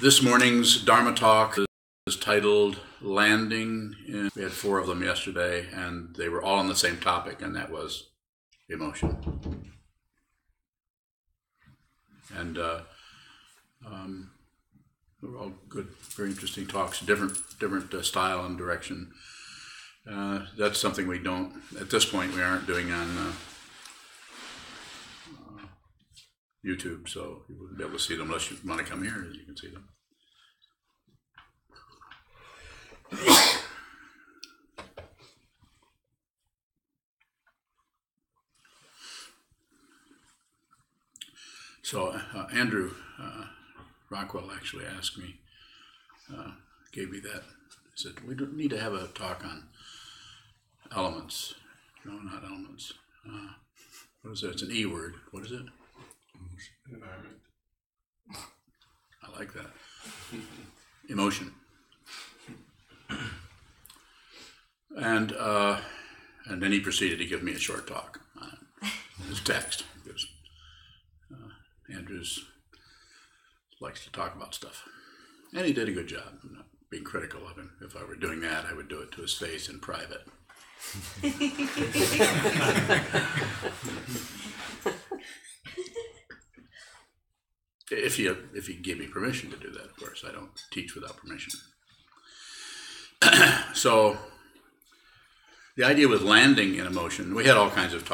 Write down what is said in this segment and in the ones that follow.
This morning's Dharma talk is titled Landing. We had 4 of them yesterday, and they were all on the same topic, and that was emotion. And they were all good, very interesting talks, different style and direction. That's something we don't, at this point, we aren't doing on YouTube, so you wouldn't be able to see them unless you want to come here, you can see them. So Andrew Rockwell actually asked me, gave me that. He said, we don't need to have a talk on elements. No, not elements. What is it? It's an E word. What is it? Environment. I like that. Emotion. And then he proceeded to give me a short talk on it. His text, because Andrews likes to talk about stuff. And he did a good job. I'm not being critical of him. If I were doing that, I would do it to his face in private. If he gave me permission to do that, of course. I don't teach without permission. So the idea with landing in emotion, we had all kinds of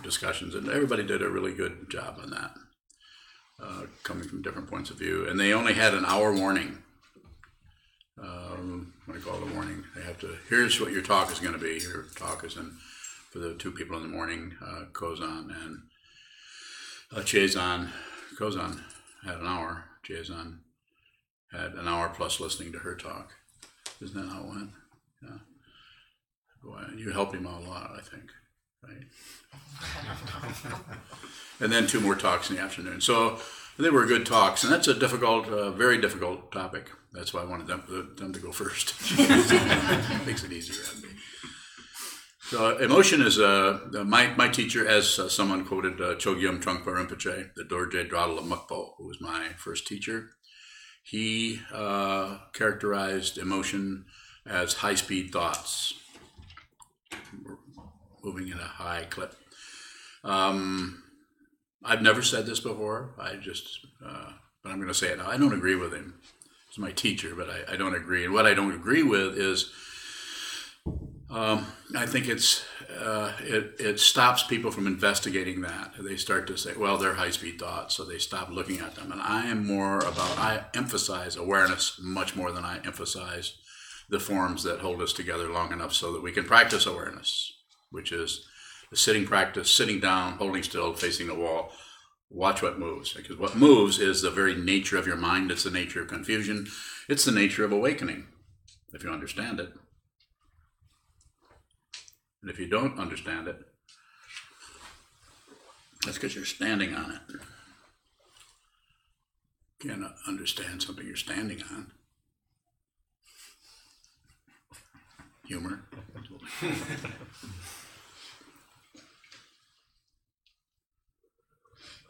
discussions, and everybody did a really good job on that, coming from different points of view. And they only had an hour warning. What do you call the warning? They have to, here's what your talk is going to be. Your talk is for the 2 people in the morning, Kozan and Chezan. Kozan had an hour. Chezan had an hour plus listening to her talk. Isn't that how it went? Yeah. Boy, you helped him out a lot, I think, right? And then 2 more talks in the afternoon. So they were good talks, and that's a difficult, very difficult topic. That's why I wanted them to go first. Makes it easier on me. So emotion is my teacher, as someone quoted Chogyam Trungpa Rinpoche, the Dorje Dradla Mukpo, who was my first teacher. He characterized emotion as high-speed thoughts, moving at a high clip. I've never said this before. But I'm going to say it now. I don't agree with him. He's my teacher, but I don't agree. And what I don't agree with is, I think it stops people from investigating that. They start to say, well, they're high-speed thoughts, so they stop looking at them. And I emphasize awareness much more than I emphasize the forms that hold us together long enough so that we can practice awareness, which is the sitting practice, sitting down, holding still, facing the wall. Watch what moves, because what moves is the very nature of your mind. It's the nature of confusion. It's the nature of awakening, if you understand it. And if you don't understand it, that's because you're standing on it. You can't understand something you're standing on. Humor.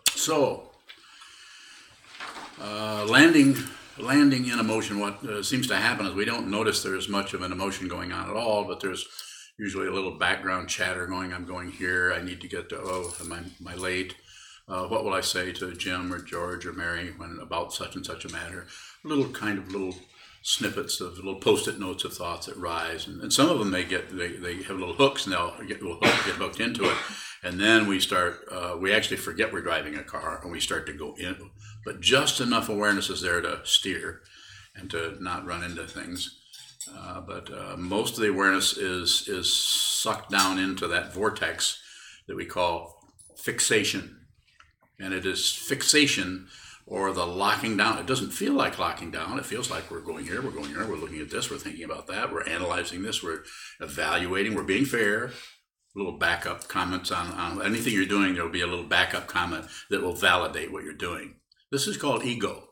So, landing in emotion, what seems to happen is we don't notice there's much of an emotion going on at all, but there's usually a little background chatter going, I'm going here, I need to get to, am I late? What will I say to Jim or George or Mary about such and such a matter? Little snippets of little post-it notes of thoughts that rise. And some of them, they have little hooks, and they'll get hooked into it. And then we actually forget we're driving a car, and we start to go in. But just enough awareness is there to steer and to not run into things. But most of the awareness is sucked down into that vortex that we call fixation. And it is fixation, or the locking down. It doesn't feel like locking down. It feels like we're going here, we're looking at this, we're thinking about that, we're analyzing this, we're evaluating, we're being fair. Little backup comments on anything you're doing, there will be a little backup comment that will validate what you're doing. This is called ego.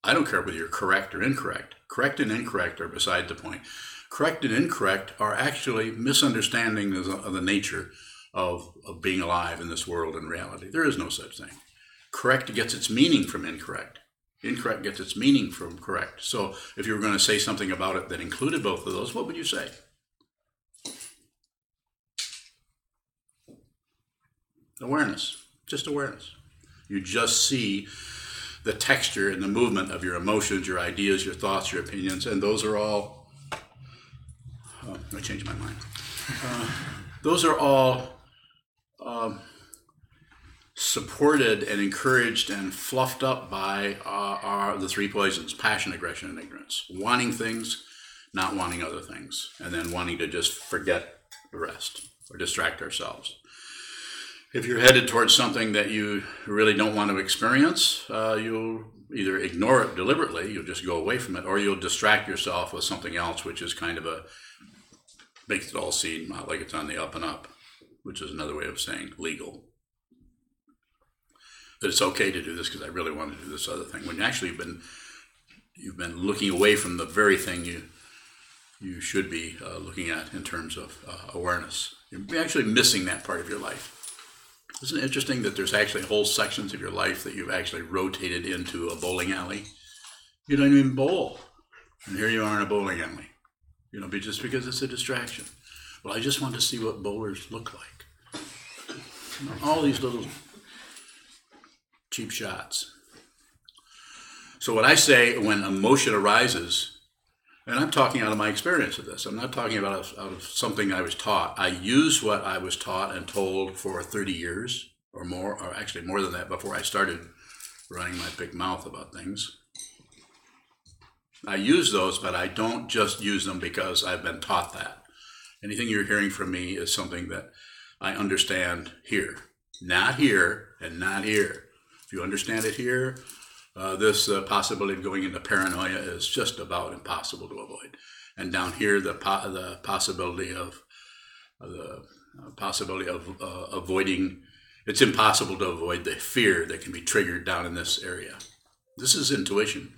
I don't care whether you're correct or incorrect. Correct and incorrect are beside the point. Correct and incorrect are actually misunderstandings of the nature of being alive in this world and reality. There is no such thing. Correct gets its meaning from incorrect. Incorrect gets its meaning from correct. So if you were going to say something about it that included both of those, what would you say? Awareness. Just awareness. You just see the texture and the movement of your emotions, your ideas, your thoughts, your opinions, and those are all... I changed my mind. Those are all supported and encouraged and fluffed up by the three poisons: passion, aggression, and ignorance. Wanting things, not wanting other things, and then wanting to just forget the rest or distract ourselves. If you're headed towards something that you really don't want to experience, you'll either ignore it deliberately, you'll just go away from it, or you'll distract yourself with something else, which is kind of makes it all seem like it's on the up and up, which is another way of saying legal. That it's okay to do this because I really want to do this other thing, when actually you've been looking away from the very thing you should be looking at in terms of awareness. You're actually missing that part of your life. Isn't it interesting that there's actually whole sections of your life that you've actually rotated into a bowling alley? You don't even bowl, and here you are in a bowling alley. Just because it's a distraction. Well, I just want to see what bowlers look like. All these little cheap shots. So what I say when emotion arises, and I'm talking out of my experience of this, I'm not talking about out of something I was taught. I use what I was taught and told for 30 years or more, or actually more than that, before I started running my big mouth about things. I use those, but I don't just use them because I've been taught that. Anything you're hearing from me is something that I understand here. Not here and not here. If you understand it here, this possibility of going into paranoia is just about impossible to avoid. And down here, the possibility of avoiding, it's impossible to avoid the fear that can be triggered down in this area. This is intuition.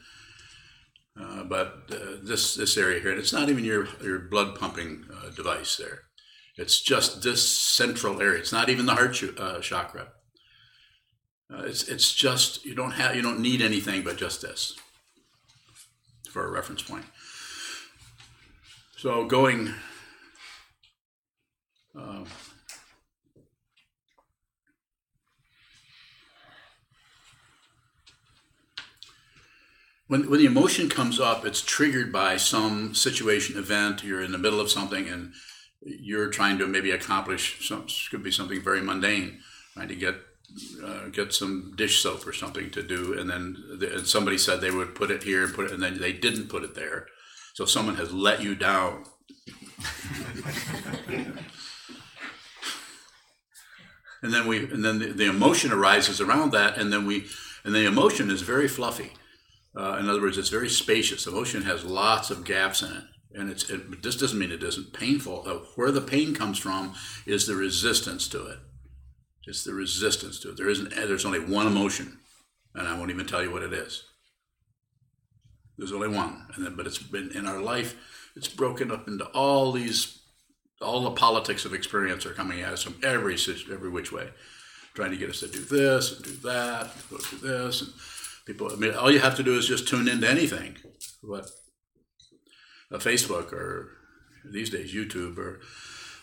But this area here, and it's not even your blood pumping device there. It's just this central area. It's not even the heart chakra. It's just you don't need anything but just this for a reference point. So going. When the emotion comes up, it's triggered by some situation, event. You're in the middle of something, and you're trying to maybe accomplish could be something very mundane, trying to get some dish soap or something to do, and then somebody said they would put it here, and then they didn't put it there. So someone has let you down. And then the emotion arises around that, and the emotion is very fluffy. In other words, it's very spacious. Emotion has lots of gaps in it. And this doesn't mean it isn't painful. Where the pain comes from is the resistance to it. It's the resistance to it. There's only one emotion, and I won't even tell you what it is. There's only one. But it's been in our life, it's broken up into all the politics of experience are coming at us from every which way, trying to get us to do this and do that, and go through this, and people. All you have to do is just tune into anything, Facebook or these days YouTube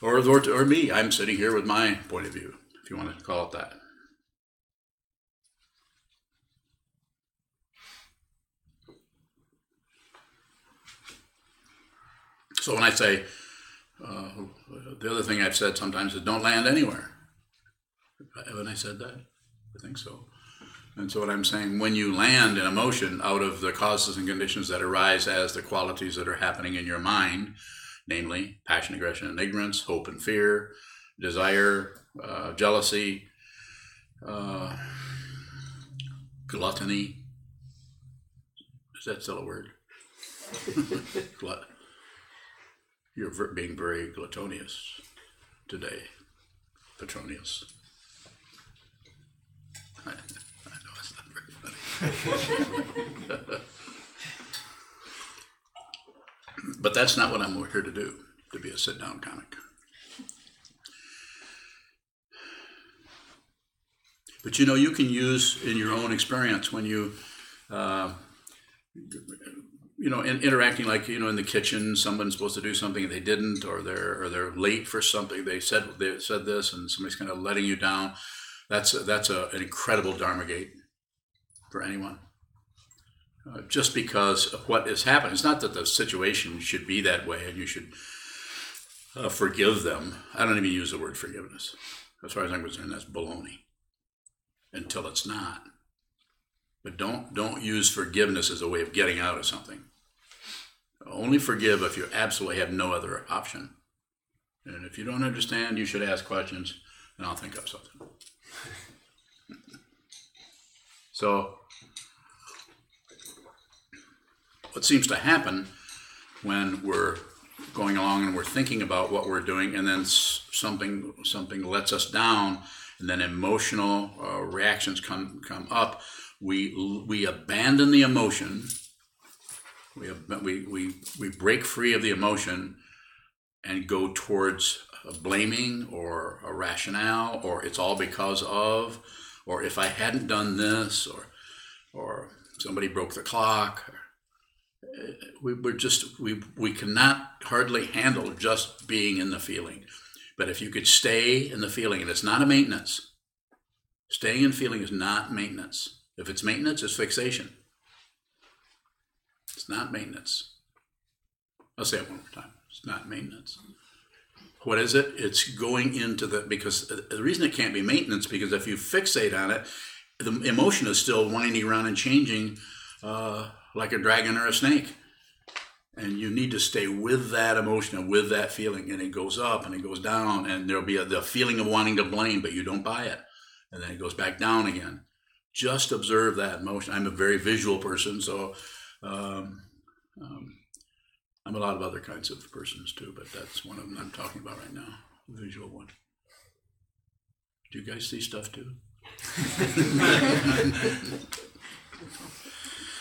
or me. I'm sitting here with my point of view, if you want to call it that. So when I say, the other thing I've said sometimes is don't land anywhere. Haven't I said that? I think so. And so what I'm saying, when you land an emotion out of the causes and conditions that arise as the qualities that are happening in your mind, namely passion, aggression, and ignorance, hope and fear, desire, jealousy, gluttony. Is that still a word? You're being very gluttonous today, Petronius. I know it's not very funny. But that's not what I'm here to do, to be a sit-down comic. But you can use in your own experience when you Interacting like, in the kitchen, someone's supposed to do something and they didn't, or they're late for something. They said this, and somebody's kind of letting you down. That's an incredible dharma gate for anyone. Just because of what has happened. It's not that the situation should be that way and you should forgive them. I don't even use the word forgiveness. As far as I'm concerned, that's baloney. Until it's not. But don't use forgiveness as a way of getting out of something. Only forgive if you absolutely have no other option. And if you don't understand, you should ask questions, and I'll think of something. So, what seems to happen when we're going along and we're thinking about what we're doing, and then something lets us down, and then emotional reactions come up, we abandon the emotion. We break free of the emotion and go towards a blaming or a rationale, or it's all because of, or if I hadn't done this, or somebody broke the clock. We cannot hardly handle just being in the feeling. But if you could stay in the feeling, and it's not a maintenance. Staying in feeling is not maintenance. If it's maintenance, it's fixation. It's not maintenance. I'll say it one more time. It's not maintenance. What is it? It's going into because the reason it can't be maintenance, because if you fixate on it, the emotion is still winding around and changing like a dragon or a snake. And you need to stay with that emotion and with that feeling. And it goes up and it goes down, and there'll be the feeling of wanting to blame, but you don't buy it. And then it goes back down again. Just observe that emotion. I'm a very visual person, so I'm a lot of other kinds of persons too, but that's one of them I'm talking about right now, the visual one. Do you guys see stuff too?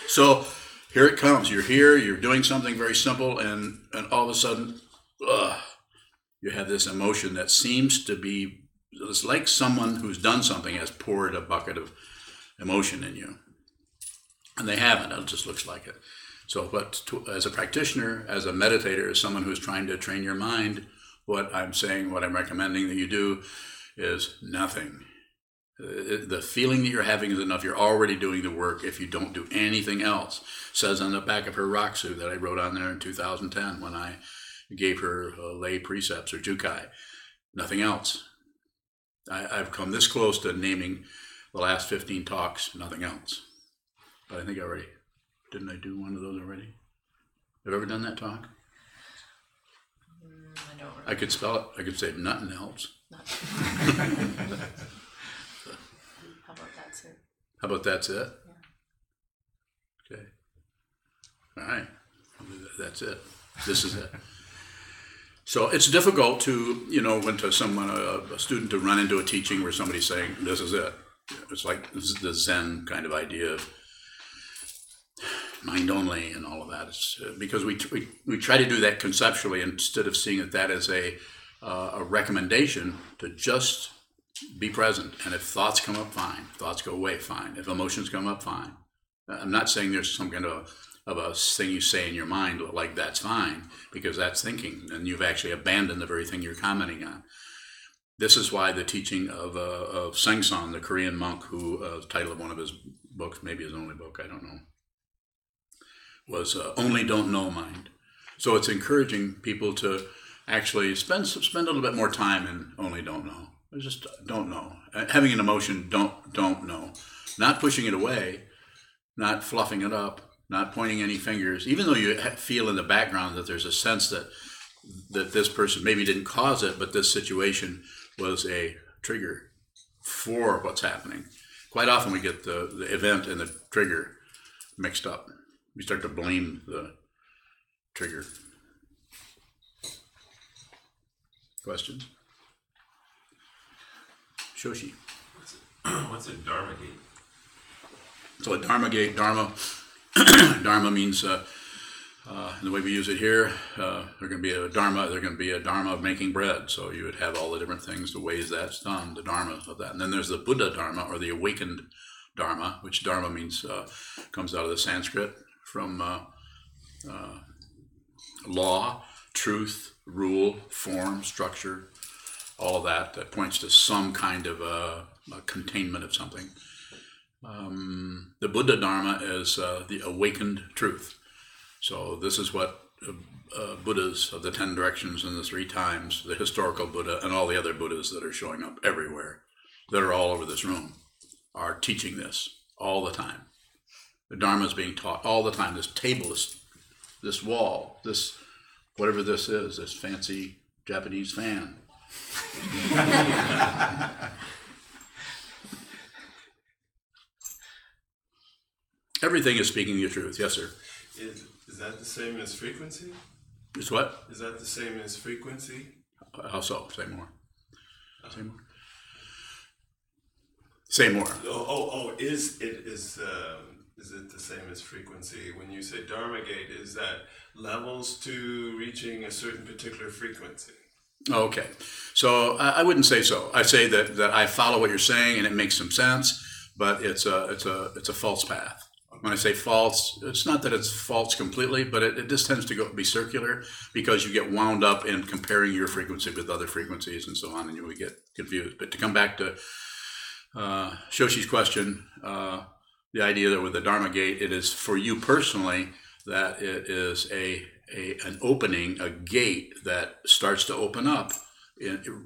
So here it comes. You're here, you're doing something very simple, and all of a sudden, you have this emotion that seems to be, it's like someone who's done something has poured a bucket of emotion in you. And they haven't, it just looks like it. So as a practitioner, as a meditator, as someone who's trying to train your mind, what I'm recommending that you do is nothing. The feeling that you're having is enough. You're already doing the work if you don't do anything else. It says on the back of her Raksu that I wrote on there in 2010 when I gave her lay precepts or jukai. Nothing else. I've come this close to naming the last 15 talks, nothing else. But I think didn't I do one of those already? Have you ever done that talk? I don't remember. I could spell it. I could say nothing else. How about that's it? How about that's it? Yeah. Okay. All right. That's it. This is it. So it's difficult to, when to someone, a student, to run into a teaching where somebody's saying, this is it. It's like this is the Zen kind of idea of mind only and all of that. It's because we try to do that conceptually instead of seeing that as a recommendation to just be present. And if thoughts come up, fine. If thoughts go away, fine. If emotions come up, fine. I'm not saying there's some kind of a thing you say in your mind like that's fine, because that's thinking, and you've actually abandoned the very thing you're commenting on. This is why the teaching of Sengsan, the Korean monk, who the title of one of his books, maybe his only book, I don't know, was Only Don't Know Mind. So it's encouraging people to actually spend a little bit more time in Only Don't Know. Just don't know. Having an emotion, don't know. Not pushing it away, not fluffing it up, not pointing any fingers, even though you feel in the background that there's a sense that this person maybe didn't cause it, but this situation was a trigger for what's happening. Quite often we get the event and the trigger mixed up. We start to blame the trigger. Questions? Shoshi. What's a dharma gate? So a dharma gate, dharma means, the way we use it here, there's going to be a dharma of making bread. So you would have all the different things, the ways that's done, the dharma of that. And then there's the Buddha dharma, or the awakened dharma, which dharma means, comes out of the Sanskrit from law, truth, rule, form, structure, all of that points to some kind of a containment of something. The Buddha Dharma is the awakened truth. So this is what Buddhas of the 10 directions and the 3 times, the historical Buddha and all the other Buddhas that are showing up everywhere, that are all over this room, are teaching this all the time. The Dharma is being taught all the time. This table, this wall, this whatever this is, this fancy Japanese fan. Everything is speaking the truth. Yes, sir. Is that the same as frequency? It's what? Is that the same as frequency? How so? Say more. Say more. Say more. Is it the same as frequency? When you say dharma gate, is that levels to reaching a certain particular frequency? Okay. So I wouldn't say so. I say that I follow what you're saying and it makes some sense, but it's a false path. When I say false, it's not that it's false completely, but it just tends to be circular because you get wound up in comparing your frequency with other frequencies and so on, and you would get confused. But to come back to Shoshi's question, the idea that with the Dharma gate, it is for you personally that it is an opening, a gate that starts to open up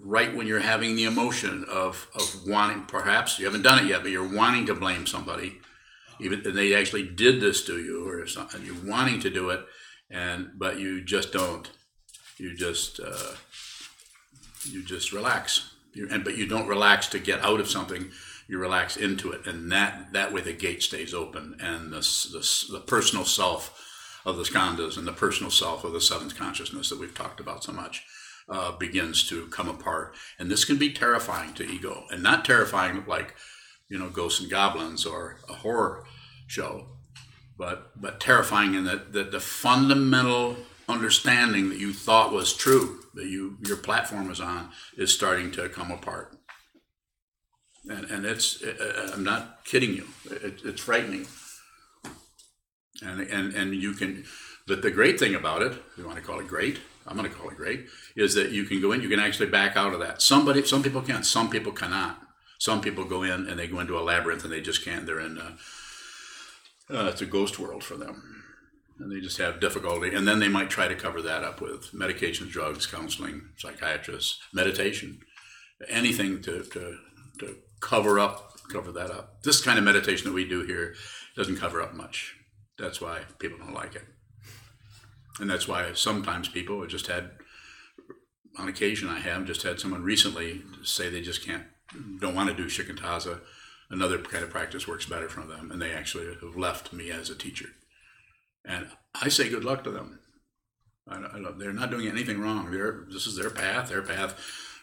right when you're having the emotion of wanting, perhaps you haven't done it yet, but you're wanting to blame somebody. Even they actually did this to you, or something, you're wanting to do it, but you just don't. You just relax. But you don't relax to get out of something. You relax into it, and that way the gate stays open, and the personal self of the skandhas and the personal self of the seventh consciousness that we've talked about so much begins to come apart. And this can be terrifying to ego, and not terrifying like ghosts and goblins or a horror show, but terrifying in that the fundamental understanding that you thought was true, that your platform was on, is starting to come apart. And I'm not kidding you. It's frightening. And you can. But the great thing about it, if you want to call it great, I'm going to call it great, is that you can go in. You can actually back out of that. Some people can. Some people cannot. Some people go in and they go into a labyrinth and they just can't. They're in, it's a ghost world for them. And they just have difficulty. And then they might try to cover that up with medications, drugs, counseling, psychiatrists, meditation, anything to cover that up. This kind of meditation that we do here doesn't cover up much. That's why people don't like it. And that's why sometimes people have just had, on occasion I have just had someone recently say they just don't want to do shikantaza. Another kind of practice works better for them, and they actually have left me as a teacher. And I say good luck to them. They're not doing anything wrong. This is their path. Their path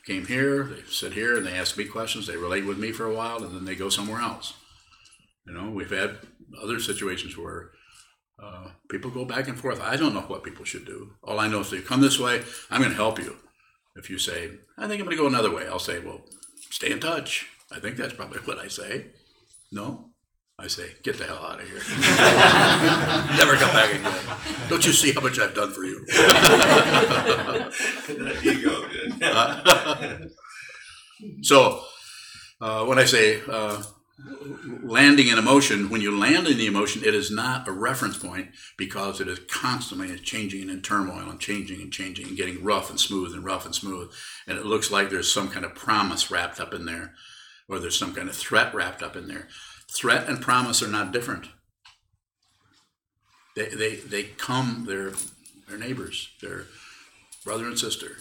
came here, they sit here, and they ask me questions. They relate with me for a while, and then they go somewhere else. We've had other situations where people go back and forth. I don't know what people should do. All I know is if you come this way, I'm going to help you. If you say, I think I'm going to go another way, I'll say, well, stay in touch. I think that's probably what I say. No? I say, get the hell out of here. Never come back again. Don't you see how much I've done for you? That ego did. So, when I say landing in emotion, when you land in the emotion, it is not a reference point because it is constantly changing and in turmoil and changing and getting rough and smooth and rough and smooth. And it looks like there's some kind of promise wrapped up in there, or there's some kind of threat wrapped up in there. Threat and promise are not different. They come, they're neighbors, they're brother and sister.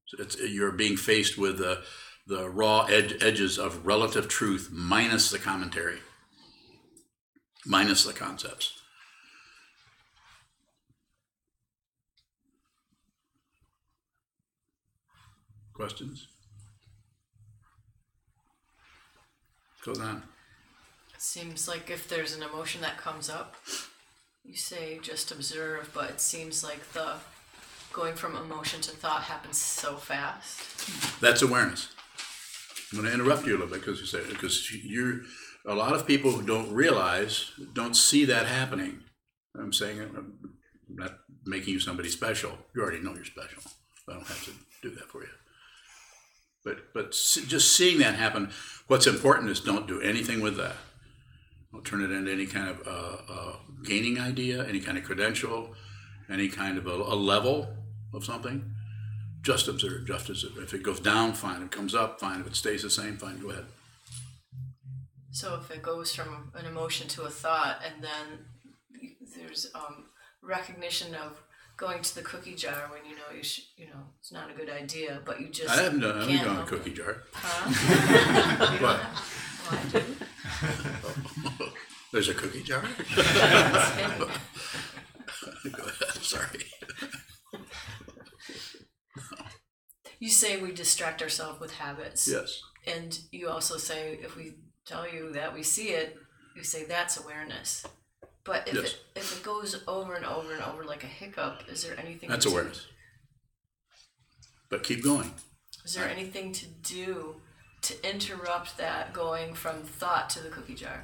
So you're being faced with the raw edges of relative truth minus the commentary, minus the concepts. Questions? Goes on. It seems like if there's an emotion that comes up, you say just observe, but it seems like the going from emotion to thought happens so fast. That's awareness. I'm going to interrupt you a little bit because a lot of people who don't see that happening. I'm saying, I'm not making you somebody special. You already know you're special. I don't have to do that for you. But just seeing that happen, what's important is don't do anything with that. Don't turn it into any kind of gaining idea, any kind of credential, any kind of a level of something. Just observe, just observe. If it goes down, fine. If it comes up, fine. If it stays the same, fine. Go ahead. So if it goes from an emotion to a thought, and then there's recognition of going to the cookie jar when you know it's not a good idea, but you just I haven't can't gone to help cookie it. jar. Huh? You don't What? have- Well, I do. There's a cookie jar? It's hidden. Go ahead. Sorry. You say we distract ourselves with habits. Yes. And you also say if we tell you that we see it, you say that's awareness. But Yes. if it goes over and over and over like a hiccup, is there anything That's to awareness. But keep going. Is there anything to do to interrupt that going from thought to the cookie jar?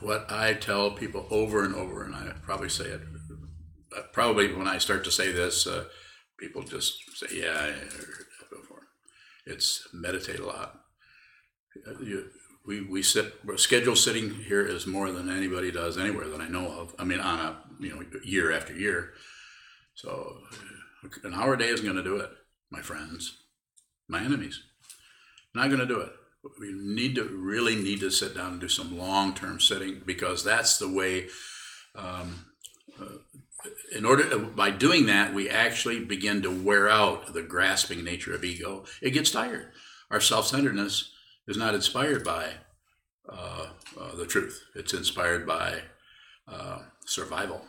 What I tell people over and over, and I probably say it, probably when I start to say this, people just say, yeah, I heard that before. It's meditate a lot. We sit, scheduled sitting here is more than anybody does anywhere that I know of. I mean, on a, year after year. So an hour a day isn't going to do it, my friends, my enemies. Not going to do it. We really need to sit down and do some long-term sitting, because that's the way, by doing that, we actually begin to wear out the grasping nature of ego. It gets tired. Our self-centeredness is not inspired by the truth. It's inspired by survival,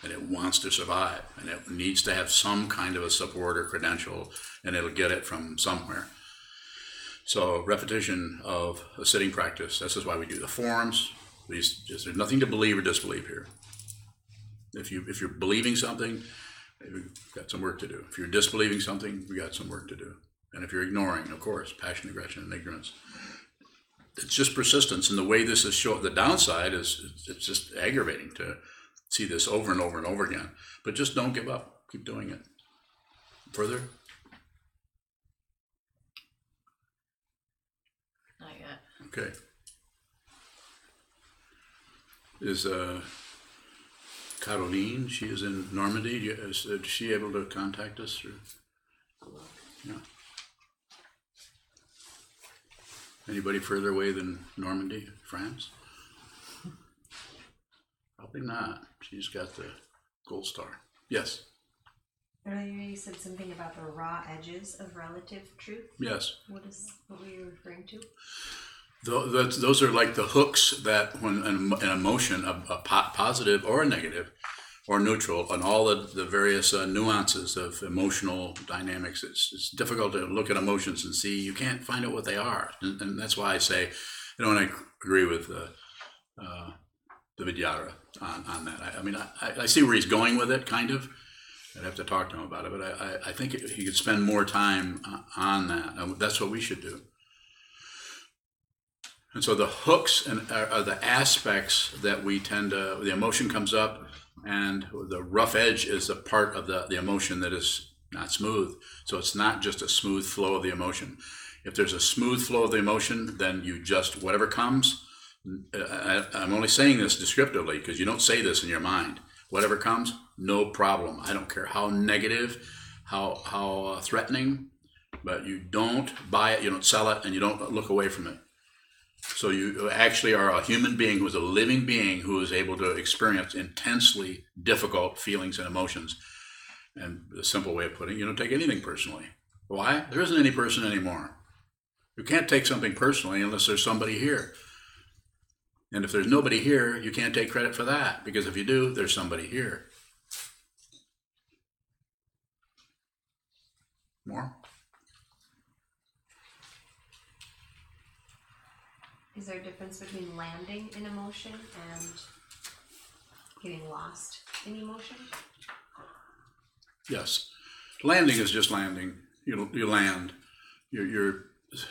and it wants to survive, and it needs to have some kind of a support or credential, and it'll get it from somewhere. So repetition of a sitting practice. This is why we do the forms. There's nothing to believe or disbelieve here. If you're believing something, we've got some work to do. If you're disbelieving something, we got some work to do. And if you're ignoring, of course, passion, aggression, and ignorance. It's just persistence. And the way this is shown, the downside is it's just aggravating to see this over and over and over again. But just don't give up. Keep doing it. Further? Not yet. Okay. Is Caroline, she is in Normandy. Is she able to contact us? Or? Yeah. Anybody further away than Normandy, France? Probably not. She's got the gold star. Yes. Earlier you said something about the raw edges of relative truth. Yes. What were you referring to? Those are like the hooks that when an emotion, a positive or a negative or neutral, and all the various nuances of emotional dynamics, it's difficult to look at emotions and see. You can't find out what they are. And that's why I say, and I agree with the Vidyadhara on that. I mean, I see where he's going with it, kind of. I'd have to talk to him about it, but I think he could spend more time on that. And that's what we should do. And so the hooks are the aspects that we tend to, the emotion comes up, and the rough edge is the part of the emotion that is not smooth. So it's not just a smooth flow of the emotion. If there's a smooth flow of the emotion, then you just, whatever comes, I'm only saying this descriptively because you don't say this in your mind. Whatever comes, no problem. I don't care how negative, how threatening, but you don't buy it, you don't sell it, and you don't look away from it. So you actually are a human being who is a living being who is able to experience intensely difficult feelings and emotions. And the simple way of putting it, you don't take anything personally. Why? There isn't any person anymore. You can't take something personally unless there's somebody here. And if there's nobody here, you can't take credit for that, because if you do, there's somebody here. More? Is there a difference between landing in emotion and getting lost in emotion? Yes. Landing is just landing. You land.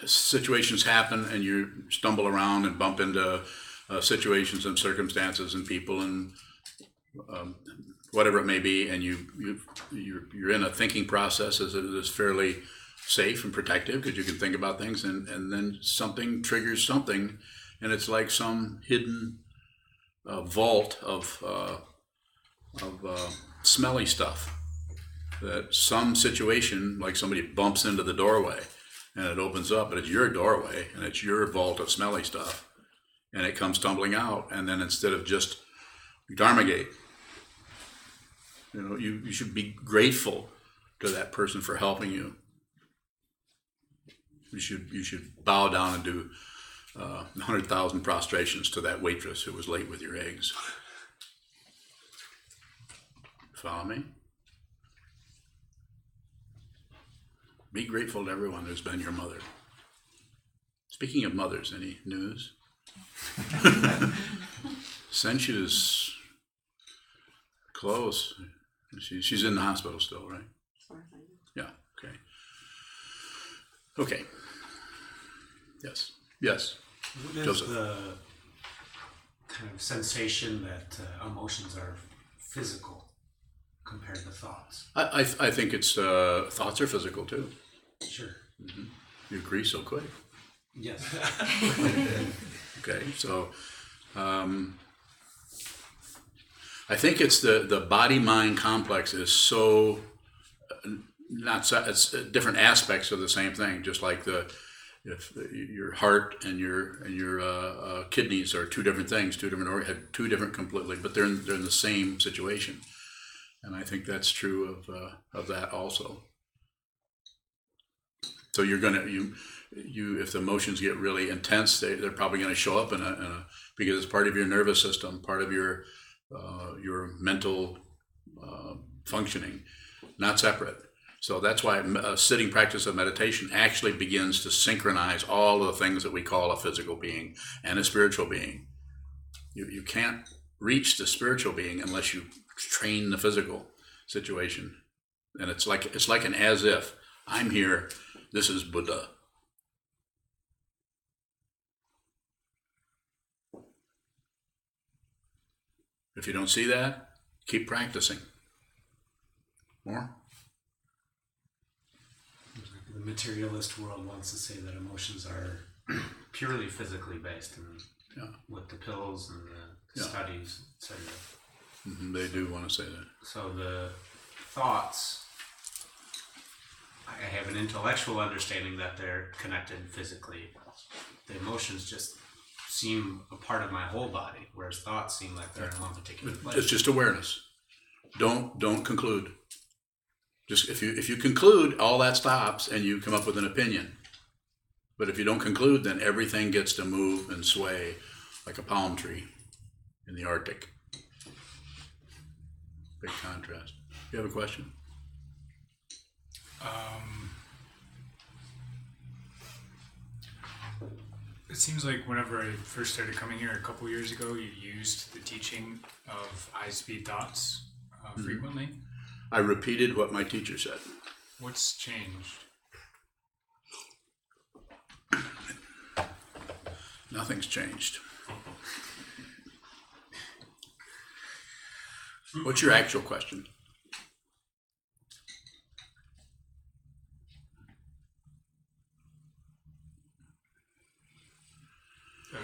situations happen and you stumble around and bump into situations and circumstances and people and whatever it may be, and you're in a thinking process that is fairly safe and protective because you can think about things, and then something triggers something, and it's like some hidden vault of smelly stuff, that some situation, like somebody bumps into the doorway and it opens up, but it's your doorway and it's your vault of smelly stuff, and it comes tumbling out, and then instead of just dharma gate, you should be grateful to that person for helping you. You should bow down and do 100,000 prostrations to that waitress who was late with your eggs. Follow me? Be grateful to everyone who's been your mother. Speaking of mothers, any news? Senshu's close. She's in the hospital still, right? Yeah, okay. Okay. Yes. What is Joseph. the kind of sensation that emotions are physical compared to thoughts? I think it's thoughts are physical too. Sure. Mm-hmm. You agree so quick. Yes. Okay, so I think it's the body-mind complex is so it's different aspects of the same thing. Just like if your heart and your kidneys are two different things, two different completely, but they're in the same situation. And I think that's true of that also. So you're gonna if the emotions get really intense, they're probably going to show up because it's part of your nervous system, part of your mental functioning, not separate. So that's why a sitting practice of meditation actually begins to synchronize all of the things that we call a physical being and a spiritual being. You can't reach the spiritual being unless you train the physical situation. And it's like an as if. I'm here, this is Buddha. If you don't see that, keep practicing. More? The materialist world wants to say that emotions are purely physically based, and with the pills and the studies, etc. Mm-hmm, they do want to say that. So the thoughts, I have an intellectual understanding that they're connected physically. The emotions just seem a part of my whole body, whereas thoughts seem like they're in one particular place. It's just awareness. Don't conclude. Just if you conclude, all that stops and you come up with an opinion. But if you don't conclude, then everything gets to move and sway like a palm tree in the Arctic. Big contrast. You have a question? It seems like whenever I first started coming here a couple years ago, you used the teaching of high-speed thoughts frequently. I repeated what my teacher said. What's changed? Nothing's changed. What's your actual question? I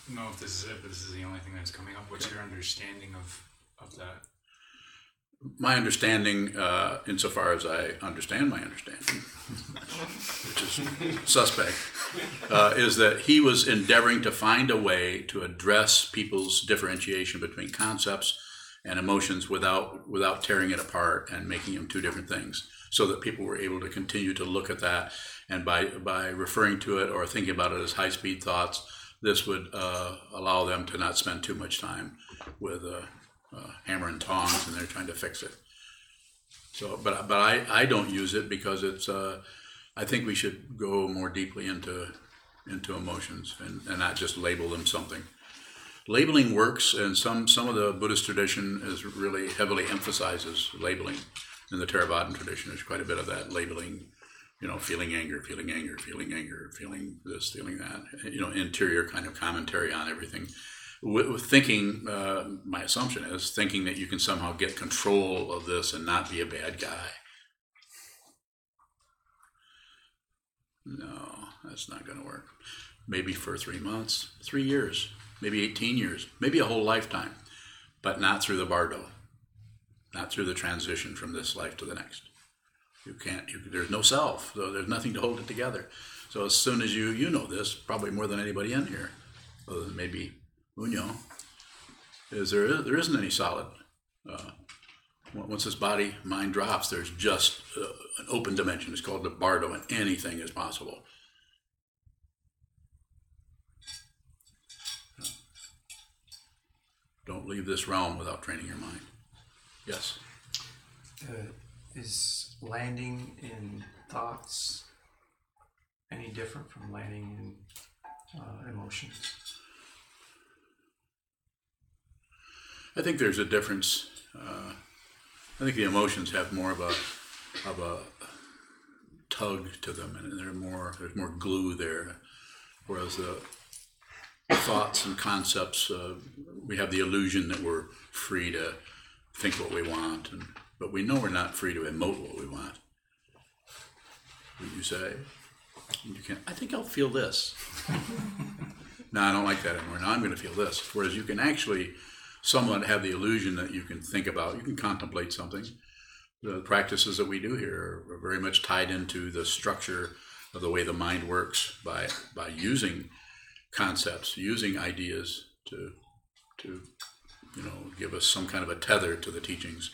don't know if this is it, but this is the only thing that's coming up. What's your understanding of that? My understanding, insofar as I understand my understanding, which is suspect, is that he was endeavoring to find a way to address people's differentiation between concepts and emotions without tearing it apart and making them two different things, so that people were able to continue to look at that, and by referring to it or thinking about it as high-speed thoughts, this would allow them to not spend too much time with hammer and tongs and they're trying to fix it. So, but I don't use it because it's. I think we should go more deeply into emotions and not just label them something. Labeling works, and some of the Buddhist tradition is really heavily emphasizes labeling. In the Theravada tradition, there's quite a bit of that labeling feeling anger, feeling this, feeling that, interior kind of commentary on everything. With thinking, my assumption is thinking that you can somehow get control of this and not be a bad guy. No, that's not going to work. Maybe for 3 months, 3 years, maybe 18 years, maybe a whole lifetime, but not through the bardo, not through the transition from this life to the next. You can't, there's no self, so there's nothing to hold it together. So as soon as you know this, probably more than anybody in here, other than maybe Unyo, is there isn't any solid. Once this body, mind drops, there's just an open dimension. It's called the bardo, and anything is possible. Don't leave this realm without training your mind. Yes? Is landing in thoughts any different from landing in emotions? I think there's a difference. I think the emotions have more of a tug to them, and there's more glue there, whereas the thoughts and concepts, we have the illusion that we're free to think what we want, but we know we're not free to emote what we want. What you say? You can't. I think I'll feel this. No, I don't like that anymore. Now I'm going to feel this. Whereas you can actually somewhat have the illusion that you can think about, you can contemplate something. The practices that we do here are very much tied into the structure of the way the mind works by using concepts, using ideas to give us some kind of a tether to the teachings,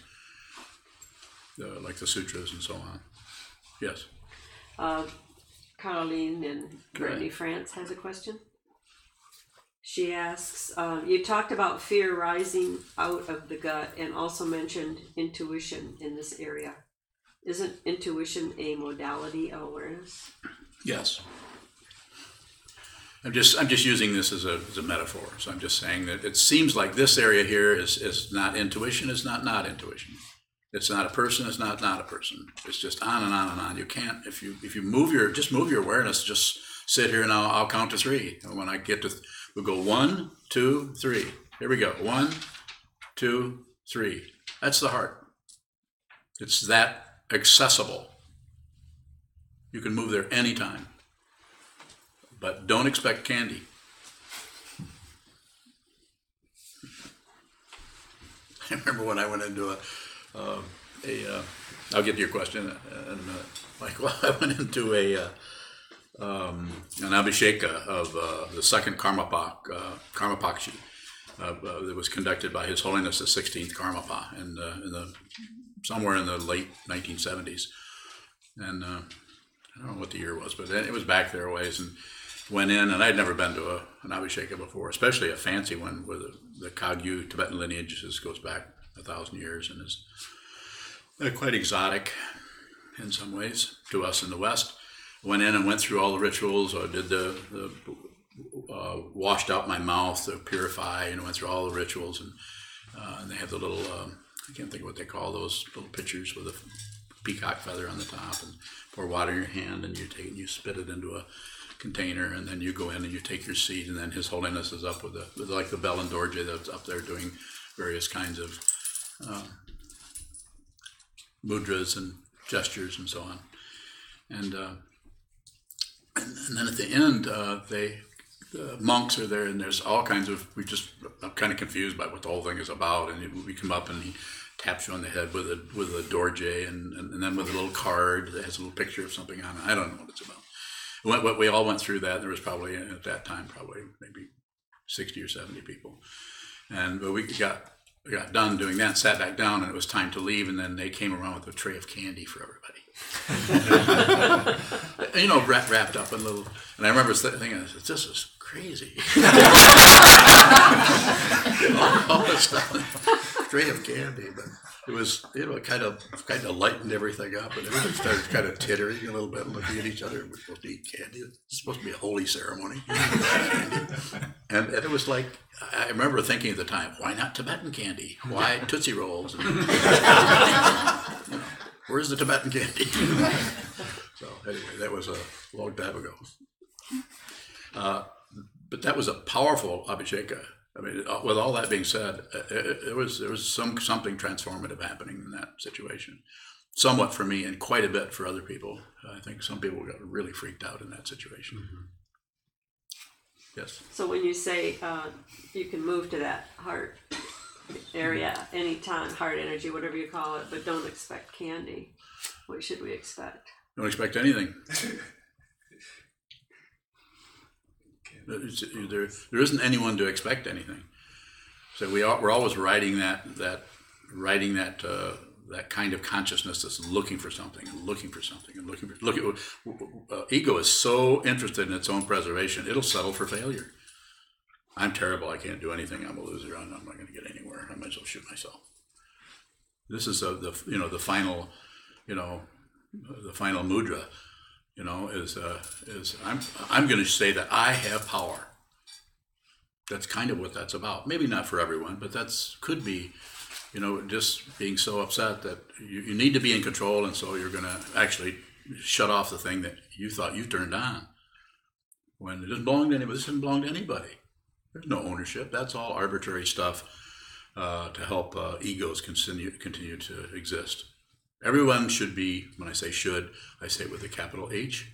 like the sutras and so on. Yes. Caroline in Brittany, France has a question. She asks, you talked about fear rising out of the gut and also mentioned intuition in this area. Isn't intuition a modality of awareness? Yes. I'm just using this as a metaphor. So I'm just saying that it seems like this area here is not intuition, it's not intuition. It's not a person, it's not a person. It's just on and on and on. You can't, if you move your awareness, just sit here and I'll count to 3. And when I get to, we'll go 1, 2, 3. Here we go. 1, 2, 3. That's the heart. It's that accessible. You can move there anytime. But don't expect candy. I remember when I went into I'll get to your question in a minute. Michael, I went into an abhisheka of the second Karmapakshi that was conducted by His Holiness the 16th Karmapa somewhere in the late 1970s. And I don't know what the year was, but it was back there a ways, and went in, and I'd never been to an abhisheka before, especially a fancy one where the Kagyu Tibetan lineage goes back 1,000 years and is quite exotic in some ways to us in the West. Went in and went through all the rituals, did the washed out my mouth to purify, and went through all the rituals, and they have the little, I can't think of what they call those little pitchers with a peacock feather on the top, and pour water in your hand, and you take it and you spit it into a container, and then you go in and you take your seat, and then His Holiness is up with like the bell and dorje that's up there doing various kinds of mudras and gestures and so on, and then at the end the monks are there, and there's all kinds of, I'm kind of confused by what the whole thing is about, and we come up and he taps you on the head with a dorje, and then with a little card that has a little picture of something on it. I don't know what it's about. We all went through that. There was probably, at that time, maybe 60 or 70 people. But we got done doing that, sat back down, and it was time to leave, and then they came around with a tray of candy for everybody. Wrapped up in little, and I remember thinking, this is crazy. all this stuff, tray of candy, but it was, kind of lightened everything up, and everybody started kind of tittering a little bit, and looking at each other. We're supposed to eat candy. It's supposed to be a holy ceremony. And it was like, I remember thinking at the time, why not Tibetan candy? Why Tootsie Rolls? Where's the Tibetan candy? So Anyway, that was a long time ago. But that was a powerful abhisheka. I mean, with all that being said, there was something transformative happening in that situation. Somewhat for me, and quite a bit for other people. I think some people got really freaked out in that situation. Mm-hmm. Yes. So when you say you can move to that heart area anytime, heart energy, whatever you call it, but don't expect candy, what should we expect? Don't expect anything. There isn't anyone to expect anything. So we're always riding that kind of consciousness that's looking for something, ego is so interested in its own preservation, it'll settle for failure. I'm terrible. I can't do anything. I'm a loser. I'm not going to get anywhere. I might as well shoot myself. This is the final, the final mudra. Is I'm going to say that I have power. That's kind of what that's about. Maybe not for everyone, but could be, just being so upset that you need to be in control, and so you're going to actually shut off the thing that you thought you turned on. When it doesn't belong to anybody, this doesn't belong to anybody. There's no ownership. That's all arbitrary stuff to help egos continue to exist. Everyone should be, when I say should, I say it with a capital H.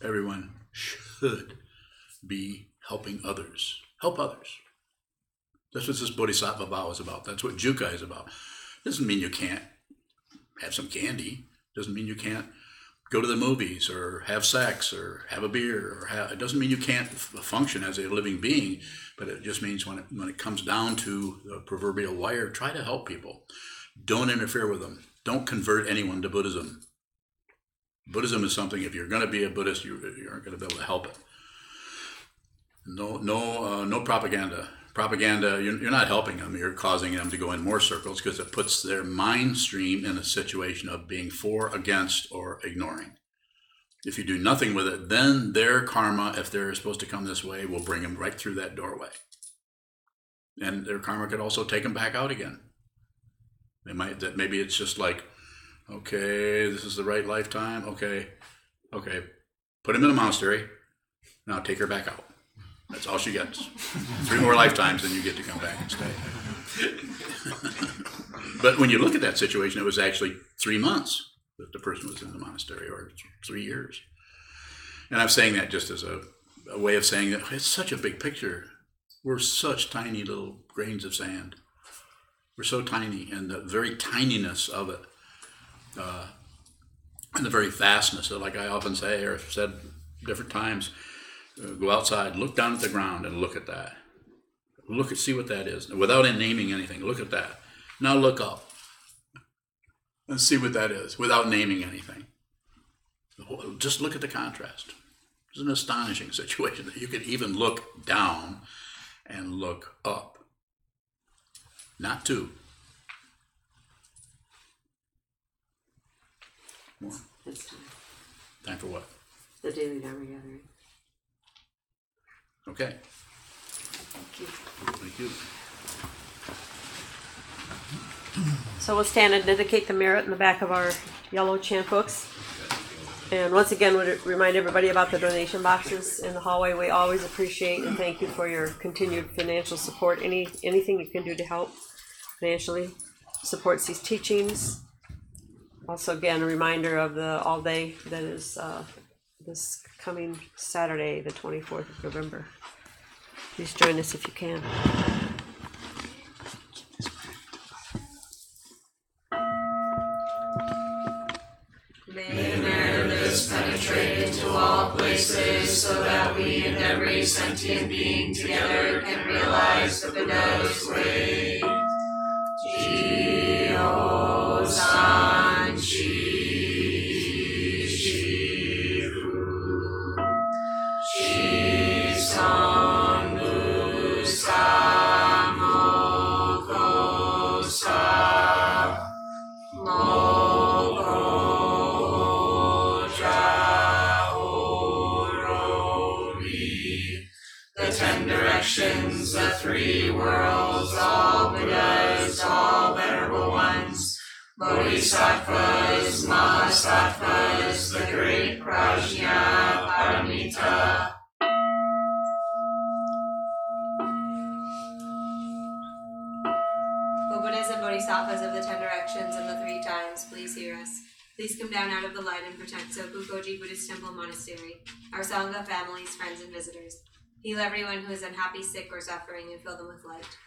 Everyone should be helping others. Help others. That's what this Bodhisattva vow is about. That's what Jukai is about. Doesn't mean you can't have some candy. Doesn't mean you can't go to the movies or have sex or have a beer. It doesn't mean you can't function as a living being, but it just means when it comes down to the proverbial wire, try to help people. Don't interfere with them. Don't convert anyone to Buddhism. Buddhism is something, if you're going to be a Buddhist, you aren't going to be able to help it. No propaganda. Propaganda, you're not helping them. You're causing them to go in more circles because it puts their mind stream in a situation of being for, against, or ignoring. If you do nothing with it, then their karma, if they're supposed to come this way, will bring them right through that doorway. And their karma could also take them back out again. Maybe it's just like, okay, this is the right lifetime. Okay, put him in a monastery. Now take her back out. That's all she gets. 3 more lifetimes, then you get to come back and stay. But when you look at that situation, it was actually 3 months that the person was in the monastery, or 3 years. And I'm saying that just as a way of saying that it's such a big picture. We're such tiny little grains of sand. We're so tiny, and the very tininess of it, and the very vastness of it, like I often say, or have said different times, go outside, look down at the ground and look at that. See what that is. Without naming anything, look at that. Now look up and see what that is without naming anything. Just look at the contrast. It's an astonishing situation that you could even look down and look up. Not 2. More. It's time. Time for what? The daily dharma gathering. Okay. Thank you. Thank you. So we'll stand and dedicate the merit in the back of our yellow chant books. And once again, would remind everybody about the donation boxes in the hallway. We always appreciate and thank you for your continued financial support. Anything you can do to help financially supports these teachings. Also, again, a reminder of the all day that is this coming Saturday, the 24th of November. Please join us if you can. May the merit of this penetrate into all places, so that we and every sentient being together can realize the Buddha's way. Ji-o-san Shi-Shi-Fu Shi-San-Bu-Sa-Mo-Ko-Sa Mo-Ko-Ja-O-Ro-Mi. The 10 directions, the 3 worlds, all Buddhas, all venerable ones, Bodhisattvas, Mahasattvas, the great Prajna Paramita. O Buddhas and Bodhisattvas of the 10 directions and the 3 times, please hear us. Please come down out of the light and protect Sokukoji Buddhist Temple Monastery, our Sangha, families, friends, and visitors. Heal everyone who is unhappy, sick, or suffering, and fill them with light.